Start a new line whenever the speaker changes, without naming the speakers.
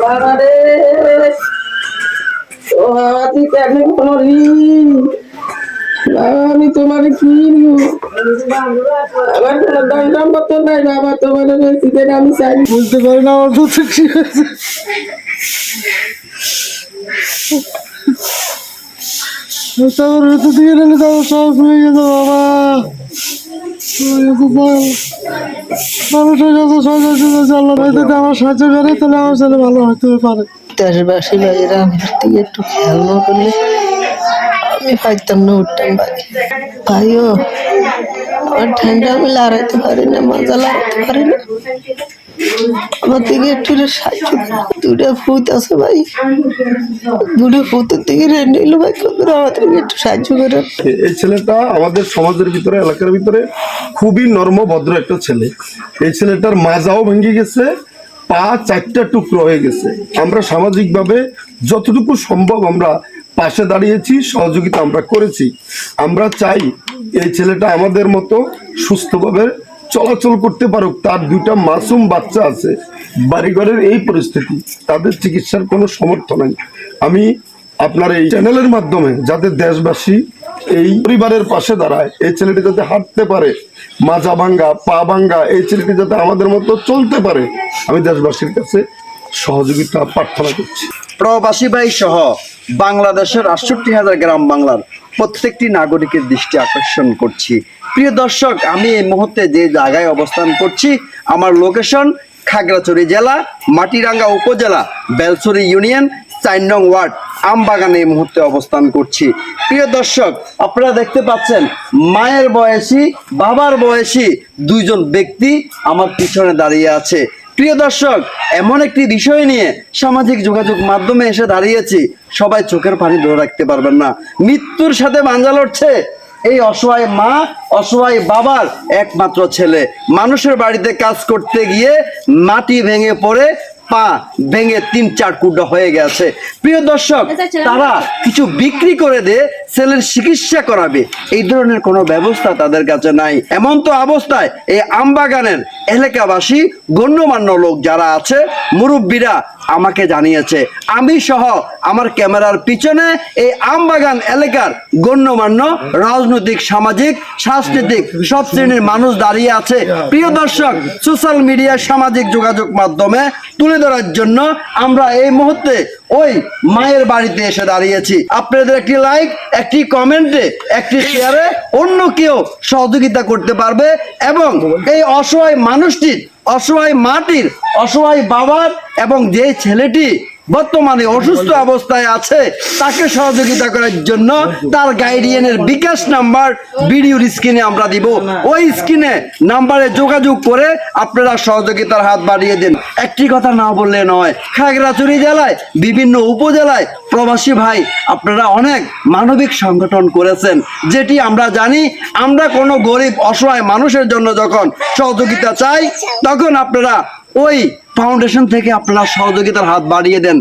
বাবারে ও বাবা তুই কেমন করলি বাবা আমি তোমার কি আমার কোনো দাম দাম মতো নাই বাবা তোমার শীতের আমি চাই
বুঝতে পারি না আমার তো ঠিক আছে দিয়ে নিলে তো সব হয়ে গেছে বাবা মানুষের কাছে সহযোগিতা আল্লাহ ভাই যদি আমার সাহায্য করে তাহলে আমার ছেলে ভালো হতে পারে।
দেশবাসী ভাইয়েরা আমার দিকে একটু খেয়াল না করলে আমি পাইতাম না উঠতাম ভাই ভাইও আমার ঠান্ডা আমি লড়াইতে পারি না মজা লড়াইতে পারি না আমার দিকে একটু সাহায্য দুটো ফুট আছে ভাই দুটো ফুটের দিকে নিল ভাই আমাদেরকে একটু সাহায্য করে।
এই ছেলেটা আমাদের সমাজের ভিতরে এলাকার ভিতরে খুবই নর্ম ভদ্র একটা ছেলে। এই ছেলেটার মাজাও ভেঙে গেছে, পা 4টা টুকরো হয়ে গেছে। আমরা সামাজিকভাবে যতটুকু সম্ভব আমরা পাশে দাঁড়িয়েছি, সহযোগিতা আমরা করেছি। আমরা চাই এই ছেলেটা আমাদের মতো সুস্থভাবে চলাচল করতে পারুক। তার 2টা মাসুম বাচ্চা আছে, বাড়িঘরের এই পরিস্থিতি, তাদের চিকিৎসার কোনো সমর্থ নাই। আমি আপনার এই চ্যানেলের মাধ্যমে যাতে দেশবাসী এই পরিবারের পাশে দাঁড়ায়, এই ছেলেটি যাতে হাঁটতে পারে, মাজা ভাঙ্গা পা ভাঙ্গা, এই ছেলেটি যাতে আমাদের মতো চলতে পারে, আমি দেশবাসীর কাছে সহযোগিতা প্রার্থনা করছি।
প্রবাসী ভাই সহ বাংলাদেশের ৬৮,০০০ গ্রাম বাংলার প্রত্যেকটি নাগরিকের দৃষ্টি আকর্ষণ করছি। প্রিয় দর্শক, আমি এই মুহূর্তে যে জায়গায় অবস্থান করছি, আমার লোকেশন খাগড়াছড়ি জেলা মাটিরাঙ্গা উপজেলা বেলছড়ি ইউনিয়ন ৪ নং ওয়ার্ড আমবাগানে এই মুহূর্তে অবস্থান করছি। প্রিয় দর্শক, আপনারা দেখতে পাচ্ছেন মায়ের বয়সী বাবার বয়সী 2জন ব্যক্তি আমার পিছনে দাঁড়িয়ে আছে। প্রিয় দর্শক, এমন একটি বিষয় নিয়ে সামাজিক যোগাযোগ মাধ্যমে এসে দাঁড়িয়েছি, সবাই চোখের পানি ধরে রাখতে পারবেন না। মৃত্যুর সাথে মাঞ্জা লড়ছে এই অসহায় মা, অসহায় বাবার একমাত্র ছেলে। মানুষের বাড়িতে কাজ করতে গিয়ে মাটি ভেঙে পড়ে পা ভেঙে 3-4 টুকরো হয়ে গেছে। প্রিয় দর্শক, তারা কিছু বিক্রি করে দিয়ে ছেলের চিকিৎসা করাবে, এই ধরনের কোনো ব্যবস্থা তাদের কাছে নাই। এমন তো অবস্থায় এই আমবাগানের এলাকাবাসী গণ্যমান্য লোক যারা আছে, মুরব্বীরা আমাকে জানিয়েছে, আমি সহ আমার ক্যামেরার পিছনে এই আমবাগান এলাকার গণ্যমান্য রাজনৈতিক, সামাজিক, সাংস্কৃতিক সব শ্রেণীর মানুষ দাঁড়িয়ে আছে। প্রিয় দর্শক, সোশ্যাল মিডিয়া, সামাজিক যোগাযোগ মাধ্যমে তুলে ধরার জন্য আমরা এই মুহূর্তে ওই মায়ের বাড়িতে এসে দাঁড়িয়েছি। আপনাদের একটি লাইক, একটি কমেন্টে, একটি শেয়ারে অন্য কেউ সহযোগিতা করতে পারবে এবং এই অসহায় মানুষটির, অসহায় মাটির, অসহায় বাবার এবং যে ছেলেটি বর্তমানে অসুস্থ অবস্থায় আছে তাকে সহযোগিতা করার জন্য তার গাইডিয়ানের বিকাশ নাম্বার ভিডিওর স্ক্রিনে আমরা দিব। ওই স্ক্রিনে নাম্বারে যোগাযোগ করে আপনারা সহযোগিতার হাত বাড়িয়ে দেন। একটি কথা না বললে নয়, খাগড়াছড়ি জেলায় বিভিন্ন উপজেলায় প্রবাসী ভাই আপনারা অনেক মানবিক সংগঠন করেছেন, যেটি আমরা জানি। আমরা কোনো গরিব অসহায় মানুষের জন্য যখন সহযোগিতা চাই, তখন আপনারা ওই ফাউন্ডেশন থেকে আপনারা সহযোগিতার হাত বাড়িয়ে দেন।